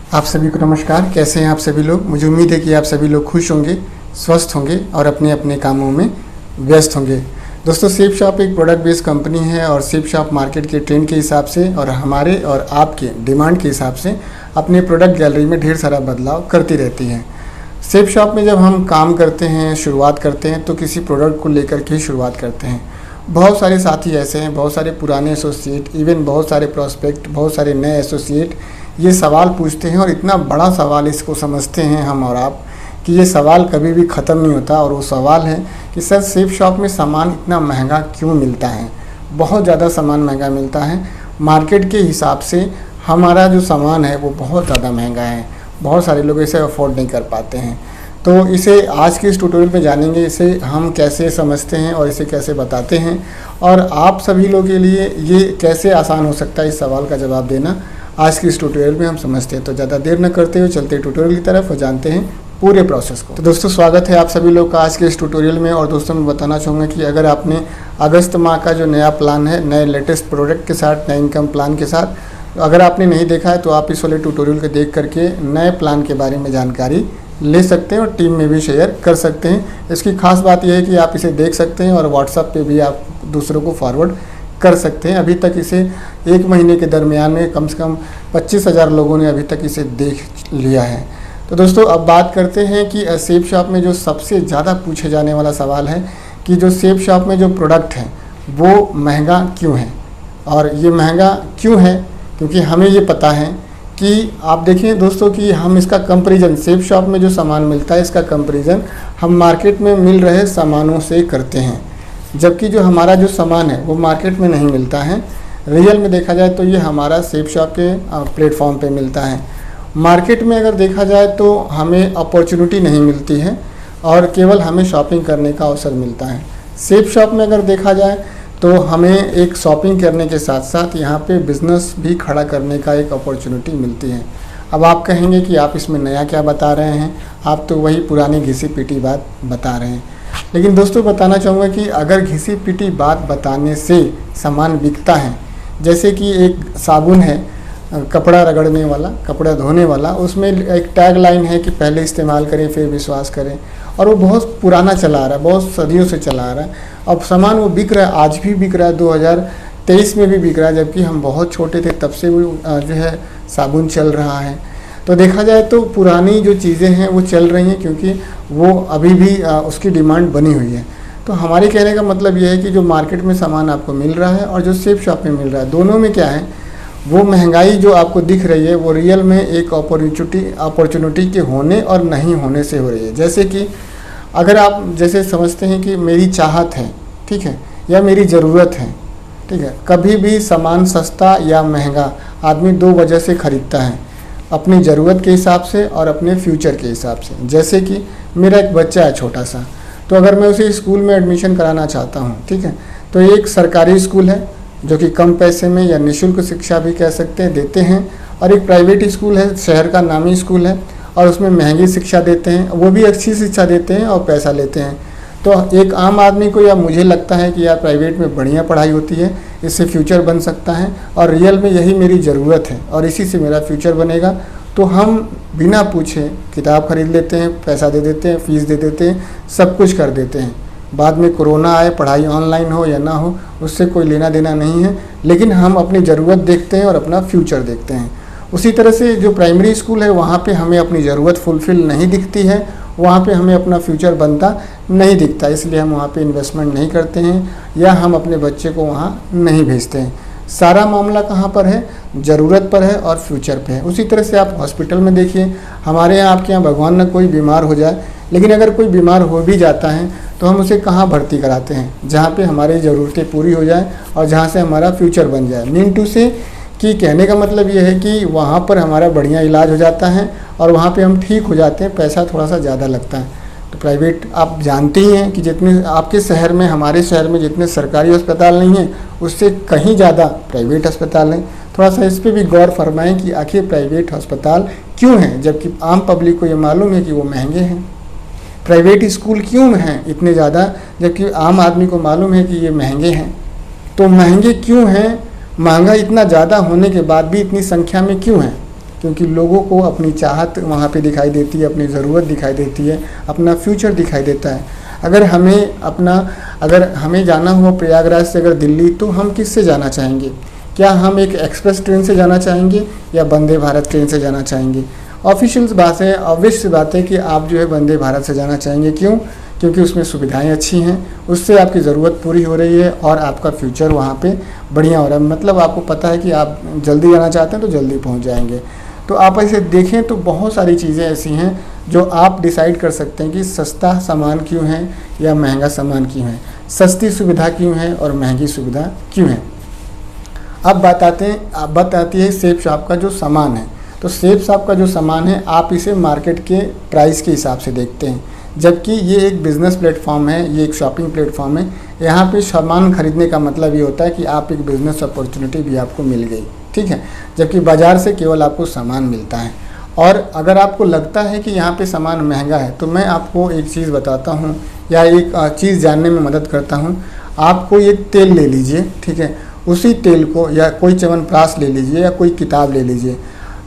आप सभी को नमस्कार। कैसे हैं आप सभी लोग? मुझे उम्मीद है कि आप सभी लोग खुश होंगे, स्वस्थ होंगे और अपने अपने कामों में व्यस्त होंगे। दोस्तों, सेफ शॉप एक प्रोडक्ट बेस्ड कंपनी है और सेफ शॉप मार्केट के ट्रेंड के हिसाब से और हमारे और आपके डिमांड के हिसाब से अपने प्रोडक्ट गैलरी में ढेर सारा बदलाव करती रहती है। सेफ शॉप में जब हम काम करते हैं, शुरुआत करते हैं, तो किसी प्रोडक्ट को लेकर के ही शुरुआत करते हैं। बहुत सारे साथी ऐसे हैं, बहुत सारे पुराने एसोसिएट, इवन बहुत सारे प्रॉस्पेक्ट, बहुत सारे नए एसोसिएट ये सवाल पूछते हैं और इतना बड़ा सवाल इसको समझते हैं हम और आप कि ये सवाल कभी भी ख़त्म नहीं होता। और वो सवाल है कि सर, सेफ शॉप में सामान इतना महंगा क्यों मिलता है? बहुत ज़्यादा सामान महंगा मिलता है। मार्केट के हिसाब से हमारा जो सामान है वो बहुत ज़्यादा महंगा है, बहुत सारे लोग इसे अफोर्ड नहीं कर पाते हैं। तो इसे आज के इस ट्यूटोरियल में जानेंगे, इसे हम कैसे समझते हैं और इसे कैसे बताते हैं और आप सभी लोगों के लिए ये कैसे आसान हो सकता है इस सवाल का जवाब देना, आज की इस ट्यूटोरियल में हम समझते हैं। तो ज़्यादा देर न करते हुए चलते ट्यूटोरियल की तरफ और जानते हैं पूरे प्रोसेस को। तो दोस्तों, स्वागत है आप सभी लोग का आज के इस ट्यूटोरियल में। और दोस्तों, मैं बताना चाहूँगा कि अगर आपने अगस्त माह का जो नया प्लान है, नए लेटेस्ट प्रोडक्ट के साथ, नए इनकम प्लान के साथ, अगर आपने नहीं देखा है तो आप इस वाले ट्यूटोरियल को देख करके नए प्लान के बारे में जानकारी ले सकते हैं और टीम में भी शेयर कर सकते हैं। इसकी खास बात यह है कि आप इसे देख सकते हैं और व्हाट्सएप पे भी आप दूसरों को फॉरवर्ड कर सकते हैं। अभी तक इसे 1 महीने के दरमियान में कम से कम 25,000 लोगों ने अभी तक इसे देख लिया है। तो दोस्तों, अब बात करते हैं कि सेफ शॉप में जो सबसे ज़्यादा पूछे जाने वाला सवाल है कि जो सेफ शॉप में जो प्रोडक्ट है वो महंगा क्यों है। और ये महंगा क्यों है क्योंकि हमें ये पता है कि आप देखिए दोस्तों कि हम इसका कंपैरिजन, सेफ शॉप में जो सामान मिलता है इसका कंपैरिजन हम मार्केट में मिल रहे सामानों से करते हैं, जबकि जो हमारा जो सामान है वो मार्केट में नहीं मिलता है। रियल में देखा जाए तो ये हमारा सेफ शॉप के प्लेटफॉर्म पे मिलता है। मार्केट में अगर देखा जाए तो हमें अपॉर्चुनिटी नहीं मिलती है और केवल हमें शॉपिंग करने का अवसर मिलता है। सेफ शॉप में अगर देखा जाए तो हमें एक शॉपिंग करने के साथ साथ यहाँ पे बिज़नेस भी खड़ा करने का एक अपॉर्चुनिटी मिलती है। अब आप कहेंगे कि आप इसमें नया क्या बता रहे हैं, आप तो वही पुरानी घिसी पिटी बात बता रहे हैं। लेकिन दोस्तों, बताना चाहूँगा कि अगर घिसी पिटी बात बताने से सामान बिकता है, जैसे कि एक साबुन है कपड़ा रगड़ने वाला, कपड़ा धोने वाला, उसमें एक टैग लाइन है कि पहले इस्तेमाल करें फिर विश्वास करें, और वो बहुत पुराना चला आ रहा है, बहुत सदियों से चला आ रहा है। अब सामान वो बिक रहा है, आज भी बिक रहा है, 2023 में भी बिक रहा है, जबकि हम बहुत छोटे थे तब से वो जो है साबुन चल रहा है। तो देखा जाए तो पुरानी जो चीज़ें हैं वो चल रही हैं क्योंकि वो अभी भी उसकी डिमांड बनी हुई है। तो हमारे कहने का मतलब ये है कि जो मार्केट में सामान आपको मिल रहा है और जो सेफ शॉप में मिल रहा है, दोनों में क्या है, वो महंगाई जो आपको दिख रही है वो रियल में एक अपॉर्चुनिटी के होने और नहीं होने से हो रही है। जैसे कि अगर आप जैसे समझते हैं कि मेरी चाहत है, ठीक है, या मेरी ज़रूरत है, ठीक है, कभी भी सामान सस्ता या महंगा आदमी 2 वजह से ख़रीदता है, अपनी ज़रूरत के हिसाब से और अपने फ्यूचर के हिसाब से। जैसे कि मेरा एक बच्चा है छोटा सा, तो अगर मैं उसे स्कूल में एडमिशन कराना चाहता हूँ, ठीक है, तो एक सरकारी स्कूल है जो कि कम पैसे में या निःशुल्क शिक्षा भी कह सकते हैं देते हैं, और एक प्राइवेट स्कूल है, शहर का नामी स्कूल है और उसमें महंगी शिक्षा देते हैं, वो भी अच्छी शिक्षा देते हैं और पैसा लेते हैं। तो एक आम आदमी को या मुझे लगता है कि यार प्राइवेट में बढ़िया पढ़ाई होती है, इससे फ्यूचर बन सकता है और रियल में यही मेरी ज़रूरत है और इसी से मेरा फ्यूचर बनेगा, तो हम बिना पूछे किताब खरीद लेते हैं, पैसा दे देते हैं, फीस दे देते हैं, सब कुछ कर देते हैं। बाद में कोरोना आए, पढ़ाई ऑनलाइन हो या ना हो, उससे कोई लेना देना नहीं है, लेकिन हम अपनी ज़रूरत देखते हैं और अपना फ्यूचर देखते हैं। उसी तरह से जो प्राइमरी स्कूल है वहाँ पे हमें अपनी ज़रूरत फुलफ़िल नहीं दिखती है, वहाँ पे हमें अपना फ्यूचर बनता नहीं दिखता, इसलिए हम वहाँ पे इन्वेस्टमेंट नहीं करते हैं या हम अपने बच्चे को वहाँ नहीं भेजते हैं। सारा मामला कहाँ पर है, ज़रूरत पर है और फ्यूचर पे है। उसी तरह से आप हॉस्पिटल में देखिए, हमारे यहाँ आपके यहाँ भगवान न कोई बीमार हो जाए, लेकिन अगर कोई बीमार हो भी जाता है तो हम उसे कहाँ भर्ती कराते हैं, जहाँ पे हमारी ज़रूरतें पूरी हो जाए और जहाँ से हमारा फ्यूचर बन जाए। मीन टू से कि कहने का मतलब ये है कि वहाँ पर हमारा बढ़िया इलाज हो जाता है और वहाँ पे हम ठीक हो जाते हैं, पैसा थोड़ा सा ज़्यादा लगता है। तो प्राइवेट आप जानते ही हैं कि जितने आपके शहर में, हमारे शहर में जितने सरकारी अस्पताल नहीं हैं उससे कहीं ज़्यादा प्राइवेट अस्पताल हैं। थोड़ा सा इस पर भी गौर फरमाएं कि आखिर प्राइवेट अस्पताल क्यों हैं, जबकि आम पब्लिक को ये मालूम है कि वो महंगे हैं। प्राइवेट स्कूल क्यों हैं इतने ज़्यादा, जबकि आम आदमी को मालूम है कि ये महंगे हैं। तो महंगे क्यों हैं, महंगा इतना ज़्यादा होने के बाद भी इतनी संख्या में क्यों है? क्योंकि लोगों को अपनी चाहत वहाँ पे दिखाई देती है, अपनी ज़रूरत दिखाई देती है, अपना फ्यूचर दिखाई देता है। अगर हमें जाना हुआ प्रयागराज से अगर दिल्ली, तो हम किससे जाना चाहेंगे? क्या हम एक एक्सप्रेस ट्रेन से जाना चाहेंगे या वंदे भारत ट्रेन से जाना चाहेंगे? ऑफिशियल बात है, ऑब्वियस बात है कि आप जो है वंदे भारत से जाना चाहेंगे। क्यों? क्योंकि उसमें सुविधाएं अच्छी हैं, उससे आपकी ज़रूरत पूरी हो रही है और आपका फ्यूचर वहाँ पे बढ़िया हो रहा है। मतलब आपको पता है कि आप जल्दी जाना चाहते हैं तो जल्दी पहुँच जाएंगे। तो आप ऐसे देखें तो बहुत सारी चीज़ें ऐसी हैं जो आप डिसाइड कर सकते हैं कि सस्ता सामान क्यों है या महंगा सामान क्यों है, सस्ती सुविधा क्यों है और महंगी सुविधा क्यों है। अब बात आती है सेफ शॉप का जो सामान है। तो सेफ शॉप का जो सामान है, आप इसे मार्केट के प्राइस के हिसाब से देखते हैं, जबकि ये एक बिज़नेस प्लेटफॉर्म है, ये एक शॉपिंग प्लेटफॉर्म है। यहाँ पे सामान खरीदने का मतलब ये होता है कि आप एक बिज़नेस अपॉर्चुनिटी भी आपको मिल गई, ठीक है, जबकि बाज़ार से केवल आपको सामान मिलता है। और अगर आपको लगता है कि यहाँ पे सामान महंगा है, तो मैं आपको एक चीज़ बताता हूँ या एक चीज़ जानने में मदद करता हूँ। आप कोई एक तेल ले लीजिए, ठीक है, उसी तेल को या कोई च्यवनप्राश ले लीजिए या कोई किताब ले लीजिए।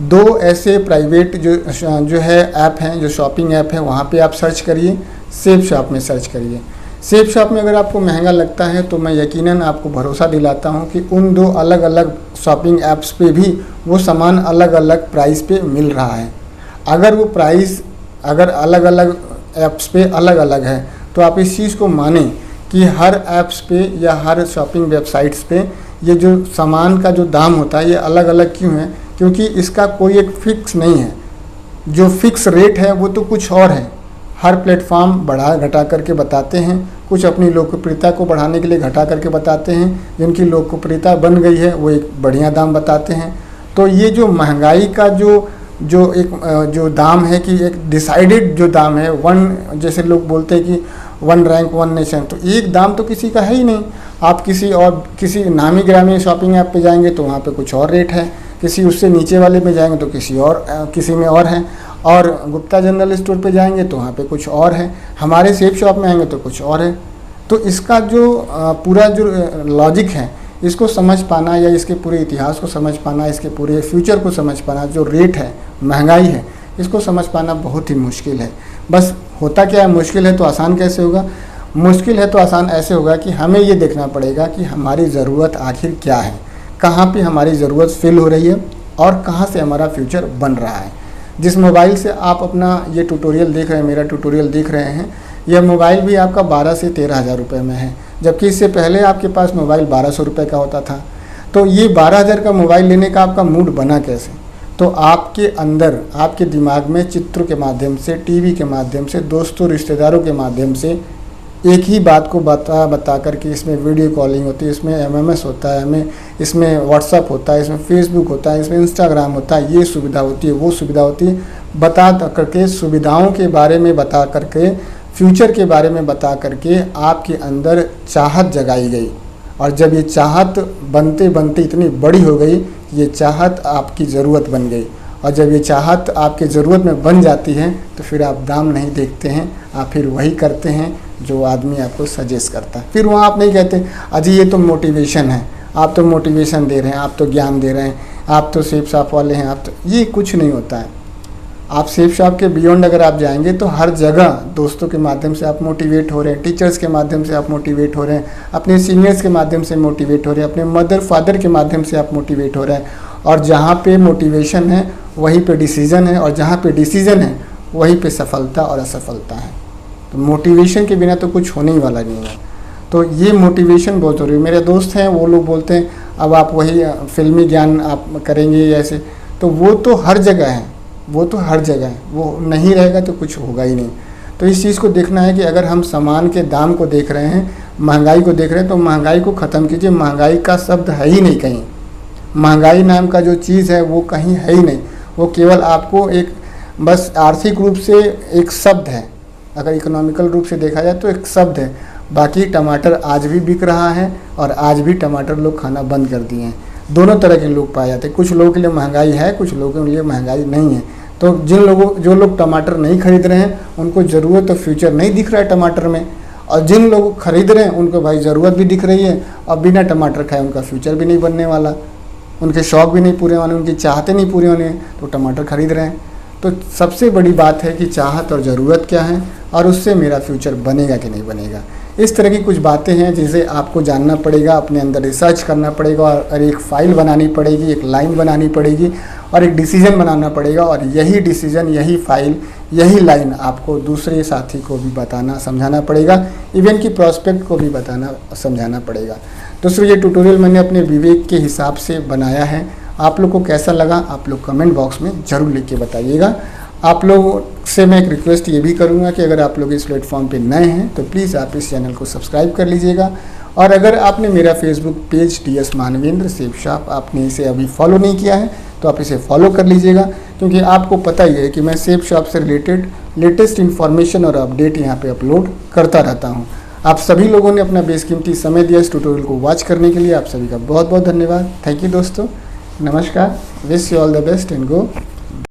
2 ऐसे प्राइवेट जो है ऐप हैं, जो शॉपिंग ऐप है, वहाँ पे आप सर्च करिए, सेफ शॉप में सर्च करिए। सेफ शॉप में अगर आपको महंगा लगता है तो मैं यकीनन आपको भरोसा दिलाता हूँ कि उन 2 अलग अलग शॉपिंग ऐप्स पे भी वो सामान अलग अलग प्राइस पे मिल रहा है। अगर वो प्राइस अगर अलग अलग ऐप्स पे अलग अलग है, तो आप इस चीज़ को मानें कि हर ऐप्स पे या हर शॉपिंग वेबसाइट्स पे ये जो सामान का जो दाम होता है ये अलग अलग क्यों है? क्योंकि इसका कोई एक फिक्स नहीं है। जो फिक्स रेट है वो तो कुछ और है। हर प्लेटफॉर्म बढ़ा घटा करके बताते हैं, कुछ अपनी लोकप्रियता को बढ़ाने के लिए घटा करके बताते हैं, जिनकी लोकप्रियता बन गई है वो एक बढ़िया दाम बताते हैं। तो ये जो महंगाई का जो दाम है कि एक डिसाइडेड जो दाम है, जैसे लोग बोलते हैं कि 1 रैंक 1 नेशन, तो एक दाम तो किसी का है ही नहीं। आप किसी नामी ग्रामी शॉपिंग ऐप पे जाएंगे तो वहाँ पे कुछ और रेट है, किसी उससे नीचे वाले में जाएंगे तो किसी में और है, और गुप्ता जनरल स्टोर पे जाएंगे तो वहाँ पे कुछ और है, हमारे सेफ शॉप में आएंगे तो कुछ और है। तो इसका जो पूरा जो लॉजिक है, इसको समझ पाना या इसके पूरे इतिहास को समझ पाना, इसके पूरे फ्यूचर को समझ पाना, जो रेट है, महंगाई है, इसको समझ पाना बहुत ही मुश्किल है। बस होता क्या है, मुश्किल है तो आसान कैसे होगा? मुश्किल है तो आसान ऐसे होगा कि हमें ये देखना पड़ेगा कि हमारी ज़रूरत आखिर क्या है, कहाँ पे हमारी ज़रूरत फिल हो रही है और कहाँ से हमारा फ्यूचर बन रहा है। जिस मोबाइल से आप अपना ये ट्यूटोरियल देख रहे हैं, मेरा ट्यूटोरियल देख रहे हैं, यह मोबाइल भी आपका 12 से 13 हज़ार रुपये में है, जबकि इससे पहले आपके पास मोबाइल 1200 रुपये का होता था। तो ये 12,000 का मोबाइल लेने का आपका मूड बना कैसे? तो आपके अंदर, आपके दिमाग में चित्र के माध्यम से, टीवी के माध्यम से, दोस्तों रिश्तेदारों के माध्यम से एक ही बात को बता करके, इसमें वीडियो कॉलिंग होती है, इसमें MMS होता है, इसमें व्हाट्सअप होता है, इसमें फेसबुक होता है, इसमें इंस्टाग्राम होता है, ये सुविधा होती है, वो सुविधा होती है, बता करके सुविधाओं के बारे में बता करके, फ्यूचर के बारे में बता करके आपके अंदर चाहत जगाई गई। और जब ये चाहत बनते बनते इतनी बड़ी हो गई, ये चाहत आपकी ज़रूरत बन गई। और जब ये चाहत आपकी ज़रूरत में बन जाती है तो फिर आप दाम नहीं देखते हैं, आप फिर वही करते हैं जो आदमी आपको सजेस्ट करता है। फिर वहाँ आप नहीं कहते अजी ये तो मोटिवेशन है, आप तो मोटिवेशन दे रहे हैं, आप तो ज्ञान दे रहे हैं, आप तो सेफ शॉप वाले हैं, आप तो, ये कुछ नहीं होता है। आप सेफ शॉप के बियॉन्ड अगर आप जाएंगे तो हर जगह दोस्तों के माध्यम से आप मोटिवेट हो रहे हैं, टीचर्स के माध्यम से आप मोटिवेट हो रहे हैं, अपने सीनियर्स के माध्यम से मोटिवेट हो रहे हैं, अपने मदर फादर के माध्यम से आप मोटिवेट हो रहे हैं। और जहाँ पे मोटिवेशन है वहीं पे डिसीज़न है, और जहाँ पे डिसीज़न है वहीं पे सफलता और असफलता है। तो मोटिवेशन के बिना तो कुछ होने ही वाला नहीं है। तो ये मोटिवेशन बहुत ज़रूरी है। मेरे दोस्त हैं, वो लोग बोलते हैं अब आप वही फिल्मी ज्ञान आप करेंगे ऐसे, तो वो तो हर जगह है, वो तो हर जगह है, वो नहीं रहेगा तो कुछ होगा ही नहीं। तो इस चीज़ को देखना है कि अगर हम सामान के दाम को देख रहे हैं, महंगाई को देख रहे हैं, तो महंगाई को ख़त्म कीजिए। महंगाई का शब्द है ही नहीं कहीं, महंगाई नाम का जो चीज़ है वो कहीं है ही नहीं। वो केवल आपको एक बस आर्थिक रूप से एक शब्द है, अगर इकोनॉमिकल रूप से देखा जाए तो एक शब्द है। बाकी टमाटर आज भी बिक रहा है और आज भी टमाटर लोग खाना बंद कर दिए हैं। दोनों तरह के लोग पाए जाते हैं, कुछ लोगों के लिए महंगाई है, कुछ लोगों के लिए महंगाई नहीं है। तो जो लोग टमाटर नहीं खरीद रहे हैं उनको ज़रूरत और फ्यूचर नहीं दिख रहा है टमाटर में, और जिन लोग खरीद रहे हैं उनको भाई ज़रूरत भी दिख रही है, और बिना टमाटर खाए उनका फ्यूचर भी नहीं बनने वाला। उनके शौक भी नहीं पूरे होने, उनकी चाहते नहीं पूरे होने, तो टमाटर खरीद रहे हैं। तो सबसे बड़ी बात है कि चाहत और ज़रूरत क्या है और उससे मेरा फ्यूचर बनेगा कि नहीं बनेगा। इस तरह की कुछ बातें हैं जिसे आपको जानना पड़ेगा, अपने अंदर रिसर्च करना पड़ेगा और एक फ़ाइल बनानी पड़ेगी, एक लाइन बनानी पड़ेगी और एक डिसीजन बनाना पड़ेगा। और यही डिसीजन, यही फाइल, यही लाइन आपको दूसरे साथी को भी बताना समझाना पड़ेगा, इवन कि प्रॉस्पेक्ट को भी बताना समझाना पड़ेगा। दोस्तों ये ट्यूटोरियल मैंने अपने विवेक के हिसाब से बनाया है। आप लोग को कैसा लगा आप लोग कमेंट बॉक्स में ज़रूर लिख के बताइएगा। आप लोगों से मैं एक रिक्वेस्ट ये भी करूँगा कि अगर आप लोग इस प्लेटफॉर्म पे नए हैं तो प्लीज़ आप इस चैनल को सब्सक्राइब कर लीजिएगा। और अगर आपने मेरा Facebook page DS Manvendra safe shop आपने इसे अभी फॉलो नहीं किया है तो आप इसे फॉलो कर लीजिएगा, क्योंकि आपको पता ही है कि मैं सेफ शॉप से रिलेटेड लेटेस्ट इन्फॉर्मेशन और अपडेट यहाँ पे अपलोड करता रहता हूँ। आप सभी लोगों ने अपना बेशकीमती समय दिया इस ट्यूटोरियल को वॉच करने के लिए। आप सभी का बहुत बहुत धन्यवाद। थैंक यू दोस्तों, नमस्कार, wish you all the best and go